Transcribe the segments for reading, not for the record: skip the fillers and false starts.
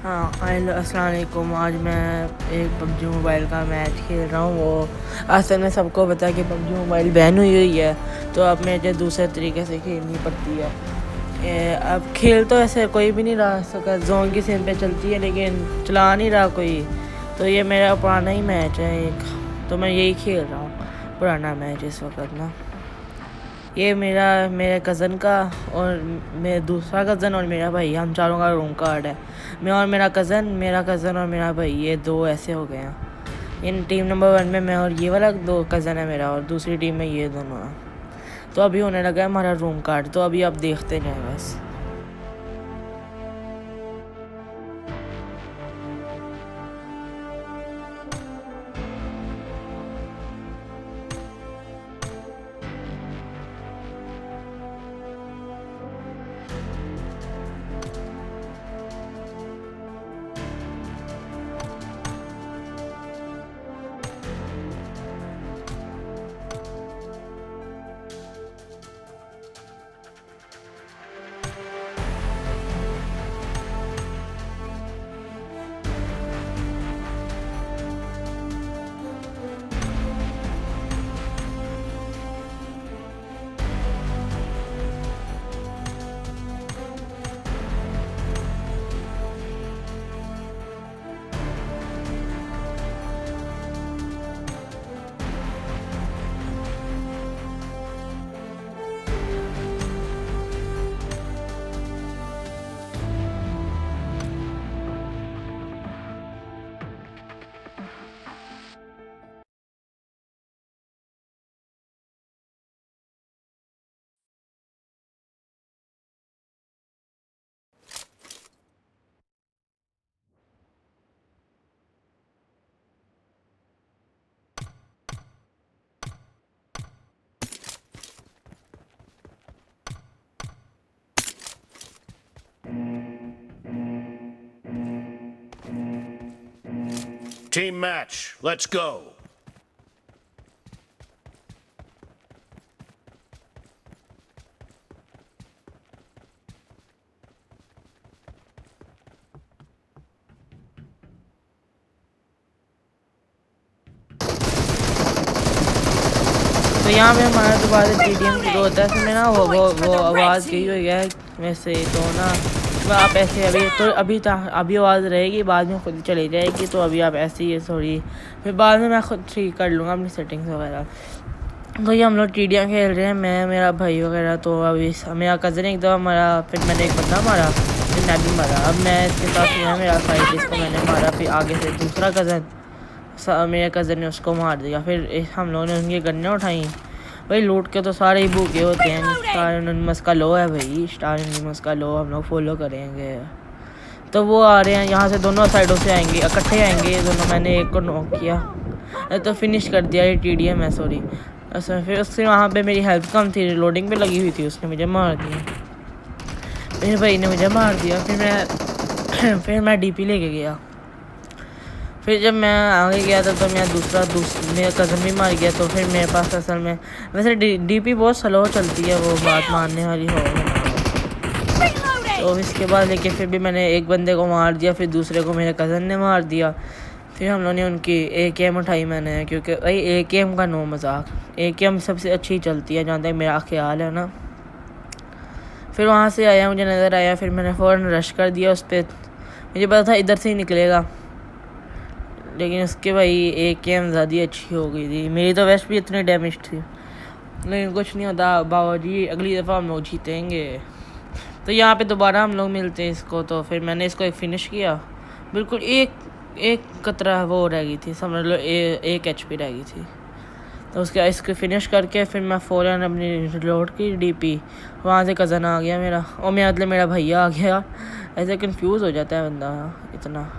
हाँ, अस्सलाम वालेकुम। आज मैं एक पबजी मोबाइल का मैच खेल रहा हूँ। वो असल में सबको पता है कि पबजी मोबाइल बैन हुई है, तो अब मुझे दूसरे तरीके से खेलनी पड़ती है। अब खेल तो ऐसे कोई भी नहीं रहा सका, जोन की सिम पे चलती है लेकिन चला नहीं रहा कोई। तो ये मेरा पुराना ही मैच है एक, तो मैं यही खेल रहा हूँ पुराना मैच इस वक्त ना। ये मेरे कज़न का और मेरा दूसरा कज़न और मेरा भाई, हम चारों का रूम कार्ड है। मैं और मेरा कज़न और मेरा भाई, ये दो ऐसे हो गए हैं। इन टीम नंबर 1 में मैं और ये वाला दो कज़न है मेरा, और दूसरी टीम में ये दोनों हैं। तो अभी होने लगा है हमारा रूम कार्ड, तो अभी आप देखते जाएं बस। Team match, let's go. तो यहाँ पे हमारा दोबारा TDM शुरू होता है। फिर मैं ना वो आवाज़ गई हुई है वैसे तो ना, तो आप ऐसे अभी आवाज़ रहेगी, बाद में खुद चली जाएगी। तो अभी आप ऐसे ही सॉरी, फिर बाद में मैं खुद ठीक कर लूँगा अपनी सेटिंग्स वगैरह। तो ये हम लोग TDM खेल रहे हैं, मैं मेरा भाई वगैरह। तो अभी मेरा कज़न एक दफ़ा मारा, फिर मैंने एक बंदा मारा, फिर मैं भी मारा। अब मैं इसके साथ है मेरा फाइट, इसको मैंने मारा, फिर आगे से दूसरा कज़न, मेरे कज़न ने उसको मार दिया। फिर हम लोगों ने उनकी गन्नें उठाई। भाई लूट के तो सारे ही भूखे होते हैं। स्टार एनिमस का लो है भाई, स्टार एनिमस का लो हम लोग फॉलो करेंगे। तो वो आ रहे हैं यहाँ से, दोनों साइडों से आएंगे, इकट्ठे आएंगे ये दोनों। मैंने एक को नॉक किया, तो फिनिश कर दिया। ये TDM है सॉरी। अच्छा, फिर उससे वहाँ पे मेरी हेल्प कम थी, रिलोडिंग पे लगी हुई थी, उसने मुझे मार दिया। मेरे भाई ने मुझे मार दिया। फिर मैं DP लेके गया। फिर जब मैं आगे गया था तो मेरा कज़न भी मार गया। तो फिर मेरे पास असल में वैसे DP बहुत स्लो चलती है, वो बात मानने वाली हो। तो इसके बाद लेकिन फिर भी मैंने एक बंदे को मार दिया, फिर दूसरे को मेरे कज़न ने मार दिया। फिर हम लोगों ने उनकी AKM उठाई मैंने, क्योंकि भाई AKM का नो मजाक, AKM सबसे अच्छी चलती है जहाँ तक मेरा ख्याल है ना। फिर वहाँ से आया, मुझे नज़र आया, फिर मैंने फ़ौरन रश कर दिया उस पर। मुझे पता था इधर से ही निकलेगा, लेकिन उसके भाई AKM ज़्यादा अच्छी हो गई थी। मेरी तो वेस्ट भी इतनी डैमेज थी, लेकिन कुछ नहीं होता बाबूजी, अगली दफ़ा हम लोग जीतेंगे। तो यहाँ पे दोबारा हम लोग मिलते हैं इसको। तो फिर मैंने इसको एक फ़िनिश किया, बिल्कुल एक कतरा वो रह गई थी, समझ लो एक HP रह गई थी। तो उसके इसको फिनिश करके फिर मैं फ़ौरन अपनी रिलोड की DP, वहाँ से कज़न आ गया मेरा, और मेरा भैया आ गया। ऐसे कंफ्यूज हो जाता है बंदा इतना।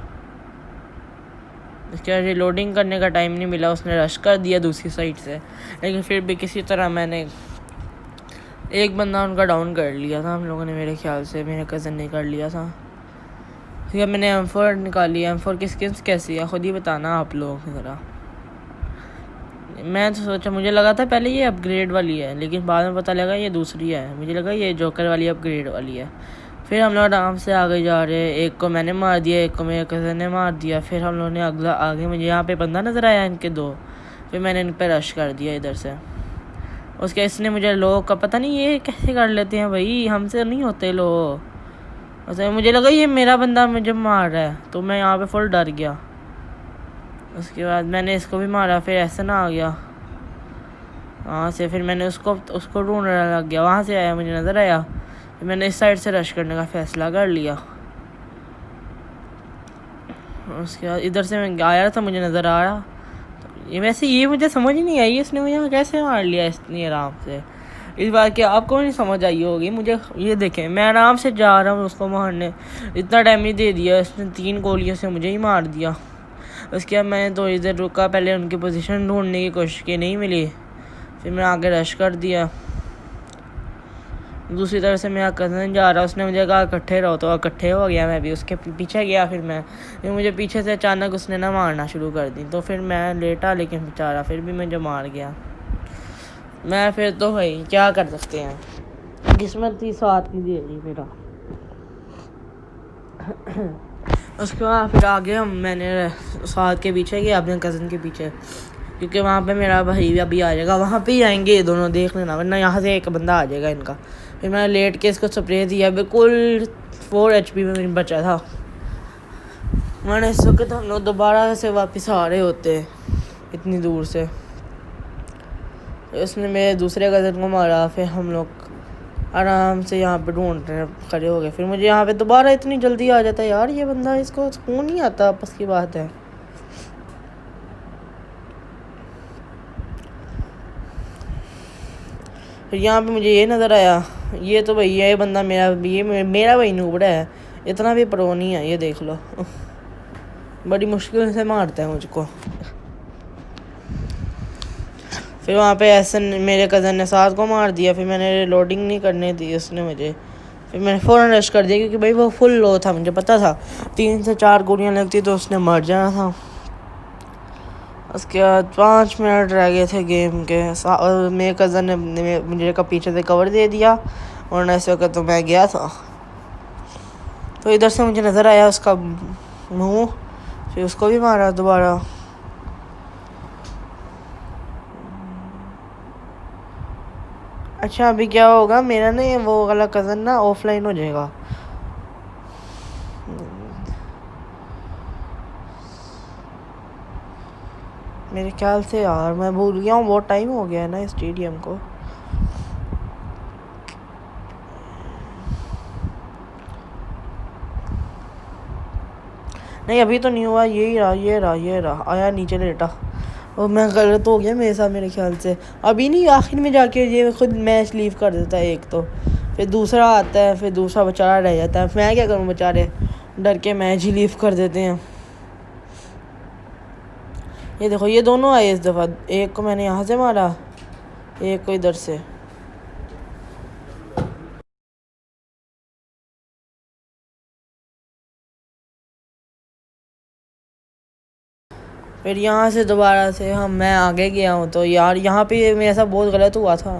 इसके बाद रिलोडिंग करने का टाइम नहीं मिला, उसने रश कर दिया दूसरी साइड से। लेकिन फिर भी किसी तरह मैंने एक बंदा उनका डाउन कर लिया था हम लोगों ने, मेरे ख्याल से मेरे कज़न ने कर लिया था। फिर मैंने M4 निकाली। M4 की स्किन्स कैसी है खुद ही बताना आप लोग ज़रा। मैं तो सोचा, मुझे लगा था पहले ये अपग्रेड वाली है, लेकिन बाद में पता लगा ये दूसरी है। मुझे लगा ये जोकर वाली अपग्रेड वाली है। फिर हम लोग आराम से आगे जा रहे हैं। एक को मैंने मार दिया, एक को मेरे कज़न ने मार दिया। फिर हम लोगों ने अगला आगे मुझे यहाँ पे बंदा नज़र आया इनके दो, फिर मैंने इन पर रश कर दिया इधर से। उसके इसने मुझे लोग का पता नहीं ये कैसे कर लेते हैं भाई, हमसे नहीं होते लोग। वैसे मुझे लगा ये मेरा बंदा मुझे मार रहा है, तो मैं यहाँ पे फुल डर गया। उसके बाद मैंने इसको भी मारा, फिर ऐसा ना आ गया वहाँ से। फिर मैंने उसको ढूंढने लग गया, वहाँ से आया मुझे नज़र आया, फिर मैंने इस साइड से रश करने का फ़ैसला कर लिया। उसके बाद इधर से मैं आया था, मुझे नज़र आ रहा। तो ये वैसे ये मुझे समझ ही नहीं आई इसने मुझे कैसे मार लिया इतनी आराम से। इस बार क्या आपको नहीं समझ आई होगी मुझे। ये देखें मैं आराम से जा रहा हूँ उसको मारने, इतना डैमेज दे दिया इसने, 3 गोलियों से मुझे ही मार दिया। उसके बाद मैंने थोड़ी देर रुका, पहले उनकी पोजीशन ढूंढने की कोशिश की, नहीं मिली, फिर मैं आगे रश कर दिया। दूसरी तरफ से मेरा कज़न जा रहा, उसने मुझे कहा इकट्ठे रहो, तो इकट्ठे हो गया, मैं भी उसके पीछे गया। फिर मुझे पीछे से अचानक उसने ना मारना शुरू कर दी, तो फिर मैं लेटा, लेकिन बेचारा फिर भी मुझे मार गया। मैं फिर तो भाई क्या कर सकते हैं, किस्मत ही साथ नहीं दे रही मेरा। उसके बाद फिर आगे मैंने साथ के पीछे गया, अपने कज़न के पीछे, क्योंकि वहाँ पे मेरा भाई अभी आ जाएगा, वहाँ पे ही आएंगे ये दोनों, देख लेना, वरना यहाँ से एक बंदा आ जाएगा इनका। फिर मैंने लेट के इसको स्प्रे दिया, बिल्कुल 4 HP में बचा था। मैंने इस वक्त हम लोग दोबारा से वापस आ रहे होते इतनी दूर से, उसने मेरे दूसरे कज़न को मारा। फिर हम लोग आराम से यहाँ पे ढूंढने खड़े हो गए। फिर मुझे यहाँ पे दोबारा इतनी जल्दी आ जाता है यार ये बंदा, इसको सुकून नहीं आता, आपस की बात है। फिर यहाँ पे मुझे ये नज़र आया, ये तो भैया ये बंदा मेरा भाई नूबड़ा है, इतना भी प्रो नहीं है, ये देख लो, बड़ी मुश्किल से मारता है मुझको। फिर वहाँ पे ऐसे मेरे कज़न ने साथ को मार दिया, फिर मैंने लोडिंग नहीं करने दी उसने मुझे, फिर मैंने फ़ौरन रश कर दिया, क्योंकि भाई वो फुल लो था, मुझे पता था 3 से 4 गोलियाँ लगती तो उसने मर जाना था। उसके बाद 5 मिनट रह गए थे गेम के, और मेरे कज़न ने मुझे का पीछे से कवर दे दिया, और इस वक्त तो मैं गया था। तो इधर से मुझे नज़र आया उसका मुँह, फिर उसको भी मारा दोबारा। अच्छा अभी क्या होगा, मेरा ना वो वाला कज़न ना ऑफलाइन हो जाएगा। मेरे ख्याल से यार मैं भूल गया हूँ, बहुत टाइम हो गया है ना स्टेडियम को। नहीं अभी तो नहीं हुआ, ये रहा आया नीचे लेटा। और मैं गलत हो गया मेरे साथ मेरे ख्याल से, अभी नहीं आखिर में जाके ये खुद मैच लीव कर देता है एक, तो फिर दूसरा आता है, फिर दूसरा बेचारा रह जाता है। मैं क्या करूँ, बेचारे डर के मैच ही लीव कर देते हैं। ये देखो ये दोनों आए इस दफ़ा, एक को मैंने यहाँ से मारा, एक को इधर से। फिर यहाँ से दोबारा से मैं आगे गया हूँ, तो यार यहाँ पे मेरे साथ बहुत गलत हुआ था।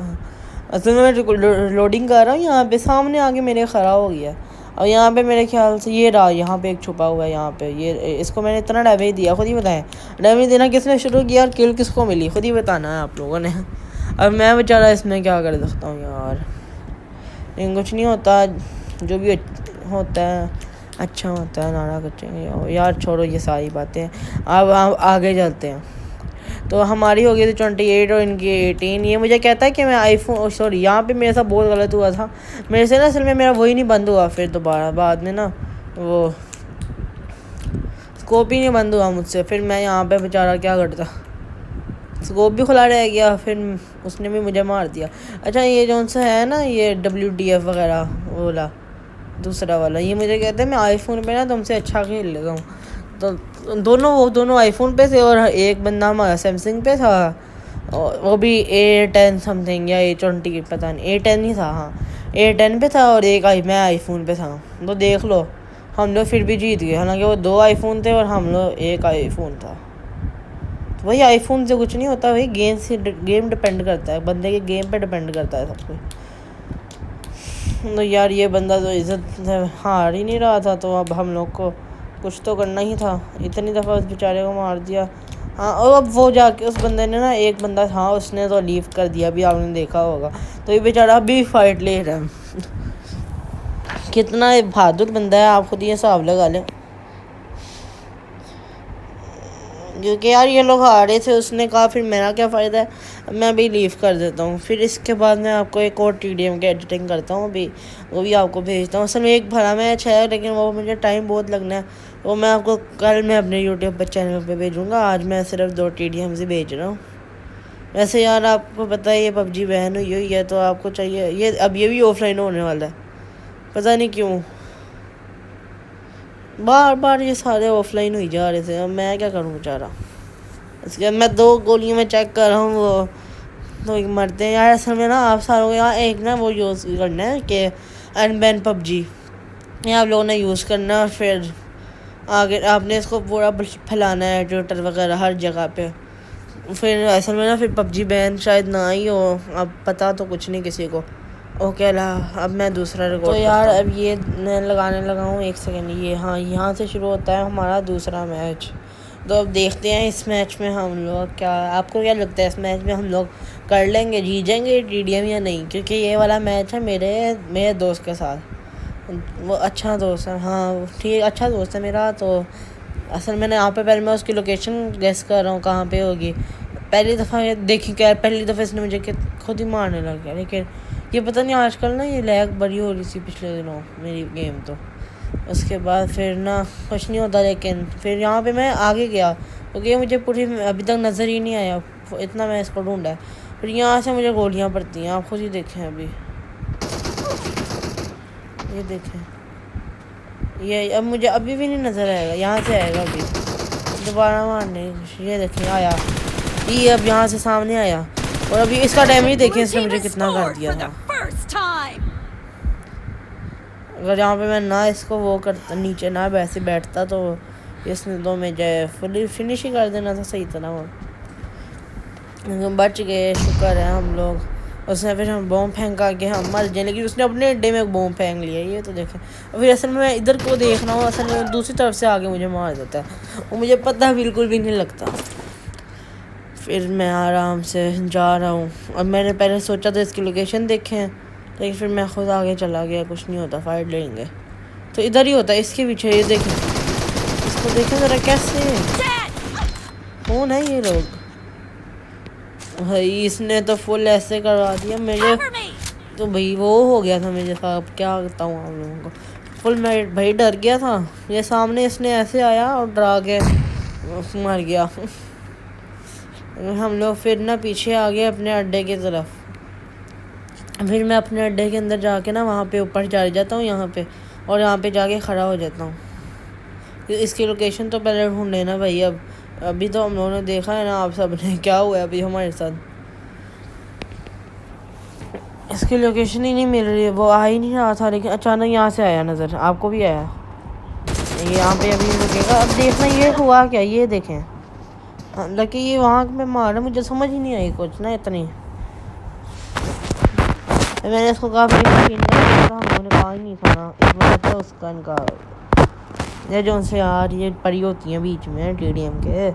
असल में मैं लोडिंग कर रहा हूँ, यहाँ पे सामने आके मेरे खड़ा हो गया, और यहाँ पे मेरे ख्याल से ये रहा, यहाँ पे एक छुपा हुआ है, यहाँ पे ये इसको मैंने इतना डैमेज दिया, खुद ही बताएं डैमेज देना किसने शुरू किया और किल किसको मिली, खुद ही बताना है आप लोगों ने। अब मैं बेचारा इसमें क्या कर सकता हूँ यार, लेकिन कुछ नहीं होता, जो भी होता है अच्छा होता है, नारा करेंगे यार, छोड़ो ये सारी बातें। अब हम आगे चलते हैं। तो हमारी हो गई थी 28 और इनकी 18। ये मुझे कहता है कि मैं आईफोन, सॉरी यहाँ पे मेरे साथ बहुत गलत हुआ था, मेरे से ना असल में मेरा वही नहीं बंद हुआ, फिर दोबारा बाद में ना वो स्कोप ही नहीं बंद हुआ मुझसे। फिर मैं यहाँ पे बेचारा क्या करता, स्कोप भी खुला रह गया, फिर उसने भी मुझे मार दिया। अच्छा ये जौन सा है ना ये WDF वगैरह वो वाला दूसरा वाला, ये मुझे कहते हैं मैं आईफोन पे ना तुमसे अच्छा खेल लेता हूँ। तो दोनों आईफोन पे थे, और एक बंदा हमारा सैमसंग पे था, और वो भी A10 समथिंग या A20 पता नहीं, A10 ही था, हाँ A10 पे था, और एक मैं आईफोन पे था। तो देख लो हम लोग फिर भी जीत गए, हालांकि वो 2 आईफोन थे और हम लोग एक आईफोन था। तो वही आईफोन से कुछ नहीं होता भाई, गेम डिपेंड करता है, बंदे के गेम पे डिपेंड करता है सब कुछ। तो यार ये बंदा तो इज्जत से हार ही नहीं रहा था, तो अब हम लोग को कुछ तो करना ही था। इतनी दफ़ा उस बेचारे को मार दिया। हाँ, और अब वो जाके उस बंदे ने ना, एक बंदा था उसने तो लीव कर दिया, अभी आपने देखा होगा। तो ये बेचारा अभी फाइट ले रहा है। कितना बहादुर बंदा है, आप खुद ये हिसाब लगा लें। क्योंकि यार ये लोग आ रहे थे, उसने कहा फिर मेरा क्या फ़ायदा है, मैं अभी लीव कर देता हूँ। फिर इसके बाद मैं आपको एक और TDM की एडिटिंग करता हूँ अभी, वो भी आपको भेजता हूँ। असल में एक भरा मैच है, लेकिन वो मुझे टाइम बहुत लगना है। वो मैं आपको कल मैं अपने यूट्यूब पर चैनल पे भेजूँगा। आज मैं सिर्फ 2 TDMs ही भेज रहा हूँ। वैसे यार आपको पता है ये PUBG बैन हुई है, तो आपको चाहिए ये, अब ये भी ऑफलाइन होने वाला है, पता नहीं क्यों बार बार ये सारे ऑफलाइन हुई जा रहे थे। अब मैं क्या करूँ बेचारा। इसके बाद मैं 2 गोलियों में चेक कर रहा हूँ, वो तो मरते हैं यार। असल में ना आप सारों को यहाँ एक ना वो यूज़ करना है कि अनबैन PUBG, ये आप लोगों ने यूज़ करना है। और फिर आगे आपने इसको पूरा फैलाना है ट्विटर वगैरह हर जगह पे। फिर असल में ना फिर PUBG बैन शायद ना ही हो, अब पता तो कुछ नहीं किसी को। ओके अल्लाह, अब मैं दूसरा रिकॉर्ड तो यार अब ये मैं लगाने लगा हूँ। 1 सेकेंड, ये हाँ यहाँ से शुरू होता है हमारा दूसरा मैच। तो अब देखते हैं इस मैच में हम लोग क्या, आपको क्या लगता है इस मैच में हम लोग कर लेंगे, जीत जाएंगे TDM या नहीं? क्योंकि ये वाला मैच है मेरे दोस्त के साथ, वो अच्छा दोस्त है। हाँ ठीक, अच्छा दोस्त है मेरा। तो असल मैंने यहाँ पे पहले मैं उसकी लोकेशन गेस कर रहा हूँ कहाँ पे होगी। पहली दफ़ा ये देखी क्या, पहली दफ़ा इसने मुझे खुद ही मारने लग गया। लेकिन ये पता नहीं आजकल ना ये लैग बड़ी हो रही थी पिछले दिनों मेरी गेम। तो उसके बाद फिर ना कुछ नहीं होता। लेकिन फिर यहाँ पे मैं आगे गया क्योंकि ये मुझे पूरी अभी तक नज़र ही नहीं आया, इतना मैं इसको ढूंढा है। फिर यहाँ से मुझे गोलियाँ पड़ती हैं, आप खुद ही देखें। अभी ये देखें, ये अब मुझे अभी भी नहीं नज़र आएगा, यहाँ से आएगा अभी दोबारा मारने। ये देखें आया, ये अब यहाँ से सामने आया। और अभी इसका डैमेज देखें इसने मुझे कितना कर दिया था। अगर यहाँ पे मैं ना इसको वो करता, नीचे ना वैसे बैठता, तो इसने तो मुझे फुली फिनिश ही कर देना था सही तरह। वो बच गए, शुक्र है हम लोग। उसने फिर हम बॉम्ब फेंका के हम मर गए, लेकिन उसने अपने अड्डे में बॉम्ब फेंक लिया। ये तो देखें। और फिर असल में मैं इधर को देख रहा हूँ, असल में दूसरी तरफ से आके मुझे मार देता है, वो मुझे पता बिल्कुल भी नहीं लगता। फिर मैं आराम से जा रहा हूँ। अब मैंने पहले सोचा था इसकी लोकेशन देखें, लेकिन फिर मैं खुद आगे चला गया। कुछ नहीं होता, फाइट लेंगे तो इधर ही होता है, इसके पीछे। ये देखें, इसको देखें ज़रा कैसे, कौन है ये लोग भाई। इसने तो फुल ऐसे करवा दिया मेरे, तो भाई वो हो गया था मेरे साथ। अब क्या बताऊँ आप लोगों को, फुल मैं भाई डर गया था। ये सामने इसने ऐसे आया और डरा के मर गया। हम लोग फिर ना पीछे आ गए अपने अड्डे की तरफ। फिर मैं अपने अड्डे के अंदर जाके ना वहाँ पे ऊपर चढ़ जाता हूँ यहाँ पे, और यहाँ पे जाके खड़ा हो जाता हूँ। इसकी लोकेशन तो पहले ढूंढ लेना भाई। अब अभी तो हम लोगों ने देखा है ना आप सब ने क्या हुआ है अभी हमारे साथ। इसकी लोकेशन ही नहीं मिल रही है, वो आ ही नहीं रहा था, लेकिन अचानक यहाँ से आया नज़र। आपको भी आया, ये यहाँ पे अभी रुकेगा। अब देखना ये हुआ क्या, ये देखें। हालांकि ये वहाँ पे मारा, मुझे समझ ही नहीं आई कुछ ना इतनी। मैंने इसको कहा भाई हम लोगों ने कहा ही नहीं था ना, एक बार था उसका इनका ये जो उनसे यार ये पड़ी होती हैं बीच में TDM के,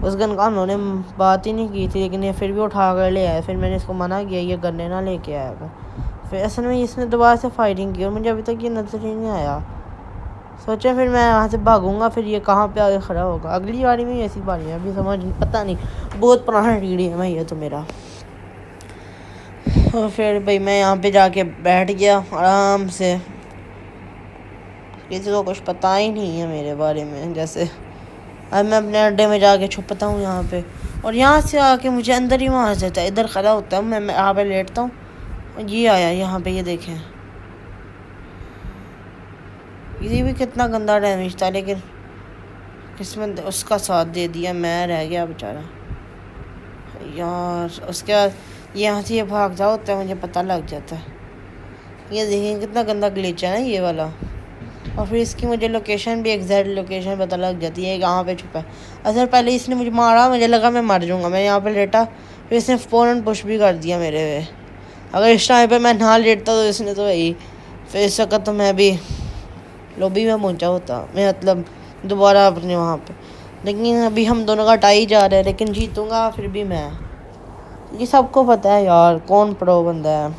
उस गन का हम लोगों ने बात ही नहीं की थी, लेकिन ये फिर भी उठा कर ले आया। फिर मैंने इसको मना किया ये गन्ने ना लेके आया। फिर असल में इसने दोबारा से फाइटिंग की और मुझे अभी तक ये नज़र ही नहीं आया। सोचा फिर मैं यहाँ से भागूंगा, फिर ये कहाँ पे आगे खड़ा होगा। अगली बारी में ऐसी बारी है, अभी समझ पता नहीं, बहुत पुराना TDM है ये तो मेरा। और फिर भाई मैं यहाँ पे जाके बैठ गया आराम से, किसी को कुछ पता ही नहीं है मेरे बारे में। जैसे अब मैं अपने अड्डे में जाके छुपता हूँ यहाँ पे, और यहाँ से आके मुझे अंदर ही मार देता है। इधर खड़ा होता हूँ मैं यहाँ पे लेटता हूँ। ये आया यहाँ पे, ये देखें, ये भी कितना गंदा डैमेज था, लेकिन किस्मत उसका साथ दे दिया, मैं रह गया बेचारा यार। उसके बाद यहाँ से ये भाग जाओ होता है, मुझे पता लग जाता है। ये देखें कितना गंदा ग्लिच है ना ये वाला। और फिर इसकी मुझे लोकेशन भी, एग्जैक्ट लोकेशन पता लग जाती है कहाँ पे छुपा है। असल पहले इसने मुझे मारा, मुझे लगा मैं मर जाऊँगा, मैं यहाँ पे लेटा, फिर इसने फ़ौरन पुश भी कर दिया मेरे पे। अगर इस टाइम पे मैं ना लेटता तो इसने तो वही फिर इस वक्त तो मैं भी लॉबी में पहुंचा होता, मैं मतलब दोबारा अपने वहाँ पे। लेकिन अभी हम दोनों का टाई जा रहा है, लेकिन जीतूंगा फिर भी मैं। ये सबको पता है यार कौन प्रो बंदा है।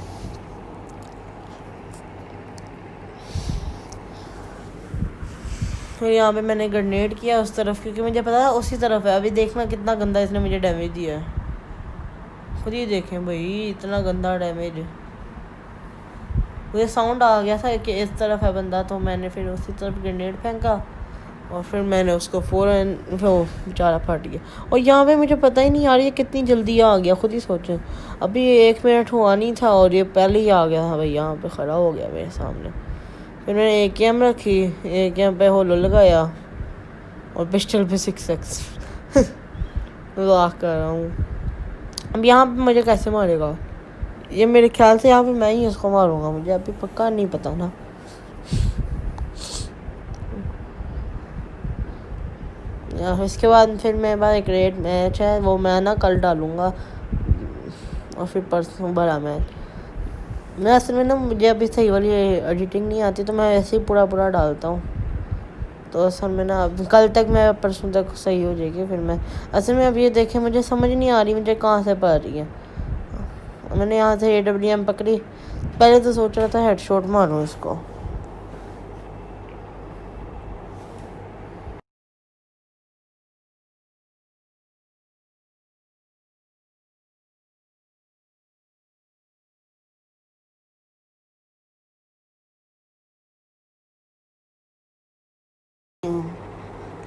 फिर यहाँ पे मैंने ग्रेनेड किया उस तरफ, क्योंकि मुझे पता है उसी तरफ है। अभी देखना कितना गंदा इसने मुझे डैमेज दिया है, खुद ही देखें भाई, इतना गंदा डैमेज। मुझे साउंड आ गया था कि इस तरफ है बंदा, तो मैंने फिर उसी तरफ ग्रेनेड फेंका और फिर मैंने उसको फ़ौरन वो बेचारा फट गया। और यहाँ पे मुझे पता ही नहीं यार ये कितनी जल्दी आ गया, खुद ही सोचें। अभी 1 मिनट हुआ नहीं था और ये पहले ही आ गया था भाई, यहाँ पे खड़ा हो गया मेरे सामने। फिर मैंने AKM रखी, AKM पे होलो लगाया और पिस्टल पे 6x मजाक कर रहा हूँ। अब यहाँ पे मुझे कैसे मारेगा ये? मेरे ख्याल से यहाँ पे मैं ही उसको मारूंगा, मुझे अभी पक्का नहीं पता ना। इसके बाद फिर मेरे पास एक रेड मैच है, वो मैं ना कल डालूँगा, और फिर परसों बड़ा मैच। मैं असल में ना मुझे अभी सही वाली एडिटिंग नहीं आती, तो मैं ऐसे ही पूरा डालता हूँ। तो असल में ना कल तक मैं परसों तक सही हो जाएगी। फिर मैं असल में अब ये देखें, मुझे समझ नहीं आ रही मुझे कहाँ से पड़ रही है। मैंने यहाँ से AWM पकड़ी, पहले तो सोच रहा था हेडशॉट मारूँ इसको।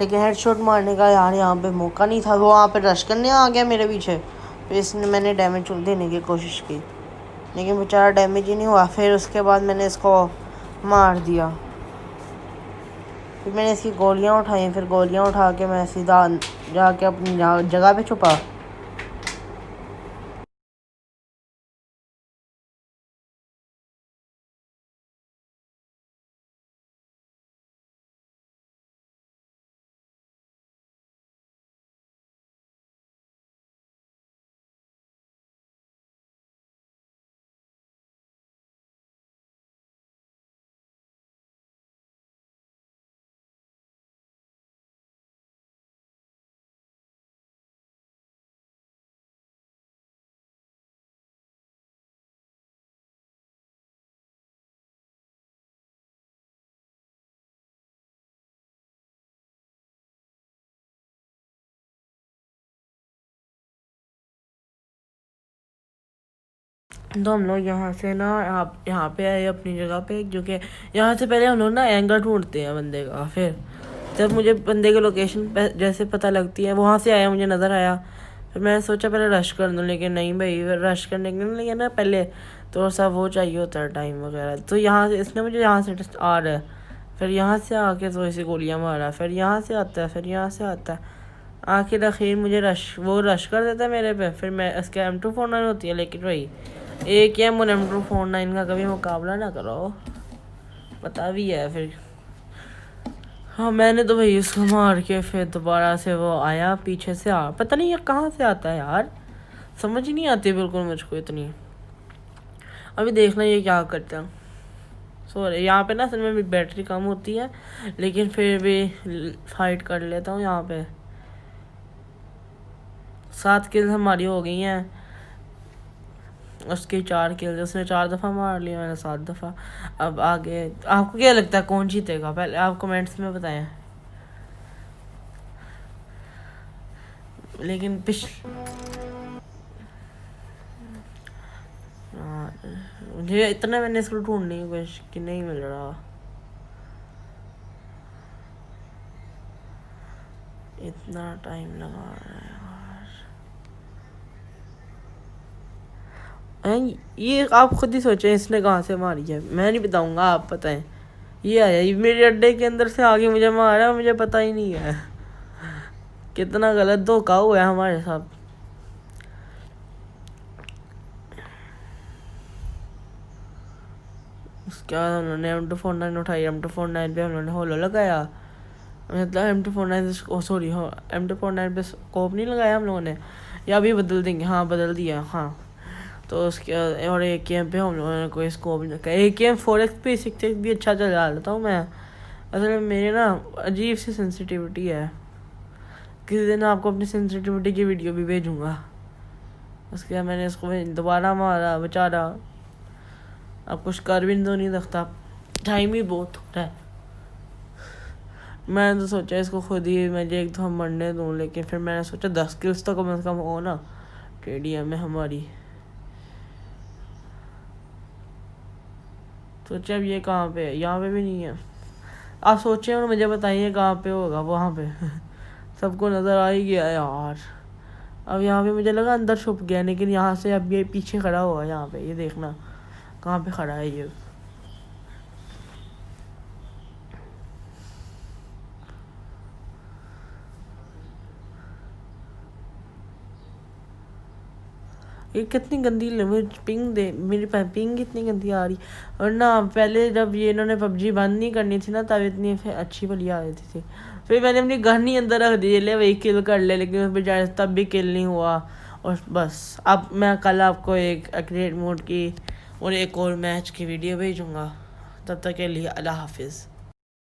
लेकिन हेडशॉट मारने का यार यहाँ पे मौका नहीं था, वो वहाँ पे रश करने आ गया मेरे पीछे। फिर इसने मैंने डैमेज देने की कोशिश की, लेकिन बेचारा डैमेज ही नहीं हुआ। फिर उसके बाद मैंने इसको मार दिया। फिर मैंने इसकी गोलियाँ उठाई, फिर गोलियाँ उठा के मैं सीधा जाके अपनी जगह पे छुपा। तो हम लोग यहाँ से ना यहाँ पे आए अपनी जगह पे, जो कि यहाँ से पहले हम लोग ना एंगल ढूंढते हैं बंदे का। फिर जब मुझे बंदे की लोकेशन जैसे पता लगती है, वहाँ से आया, मुझे नज़र आया। फिर मैंने सोचा पहले रश कर दूँ, लेकिन नहीं भाई, रश करने के लिए ना पहले थोड़ा सा वो चाहिए होता है, टाइम वगैरह। तो यहाँ से इसने मुझे यहाँ से आ रहा है, फिर यहाँ से आके थोड़ी सी गोलियाँ मारा, फिर यहाँ से आता है, फिर यहाँ से आता है। आखिर मुझे रश कर देता है मेरे पे। फिर मैं इसके M249 होती है, लेकिन भाई AKM और M249 का कभी मुकाबला ना करो, पता भी है। फिर हाँ, मैंने तो भाई इसको मार के फिर दोबारा से वो आया पीछे से, पता नहीं ये कहाँ से आता है यार, समझ ही नहीं आती बिल्कुल मुझको इतनी। अभी देखना ये क्या करते हैं। सॉरी, यहाँ पे ना असल में भी बैटरी कम होती है, लेकिन फिर भी फाइट कर लेता हूँ। यहाँ पे 7 किल्स हमारी हो गई हैं, उसके 4 किल्स, उसने 4 दफ़ा मार लिया, मैंने 7 दफ़ा। अब आगे आपको क्या लगता है कौन जीतेगा, पहले आप कमेंट्स में बताएं। लेकिन मुझे इतना, मैंने इसको ढूंढने की कोशिश की, नहीं मिल रहा, इतना टाइम लगा रहा है यार। ये आप खुद ही सोचें इसने कहाँ से मारी है, मैं नहीं बताऊंगा, आप बताएं। ये आया, ये मेरे अड्डे के अंदर से आगे मुझे मारा, मुझे पता ही नहीं है। कितना गलत धोखा हुआ है हमारे साथ। उसके बाद उन्होंने M249 उठाई, M249 पे उन्होंने होलो लगाया, मतलब M249 सॉरी M249 पे स्कोप नहीं लगाया हम लोगों ने, या अभी बदल देंगे, हाँ बदल दिया। हाँ, तो उसके और AKM पे हम लोगों ने कोई स्कोप नहीं रखा। AKM 4x पे 6x भी अच्छा चला लेता हूँ मैं। असल में मेरी ना अजीब सी सेंसिटिविटी है। किसी दिन आपको अपनी सेंसिटिविटी की वीडियो भी भेजूँगा। उसके बाद मैंने इसको दोबारा मारा बेचारा। अब कुछ कर भी तो नहीं सकता, टाइम ही बहुत होता है। मैंने तो सोचा इसको खुद ही मुझे एक दो मरने दूँ, लेकिन फिर मैंने सोचा 10 किल्स तो कम से कम हो ना TDM में हमारी। सोचा अब ये कहाँ पे है, यहाँ पे भी नहीं है। आप सोचे और मुझे बताइए कहाँ पे होगा, वहाँ पे सबको नज़र आ ही गया यार। अब यहाँ पे मुझे लगा अंदर छुप गया, लेकिन यहाँ से अब ये पीछे खड़ा हुआ है। यहाँ पे ये देखना कहाँ पे खड़ा है ये कितनी गंदी पिंग दे, मेरी पिंग कितनी गंदी आ रही। और ना पहले जब ये इन्होंने PUBG बंद नहीं करनी थी ना, तब इतनी अच्छी वाली आ रही थी। फिर मैंने अपनी गन ही अंदर रख दी, ले वही किल कर ले, लेकिन बेचारे तब भी किल नहीं हुआ। और बस अब मैं कल आपको एक क्रिएट मोड की और एक और मैच की वीडियो भेजूँगा। तब तक के लिए अल्लाह हाफिज़।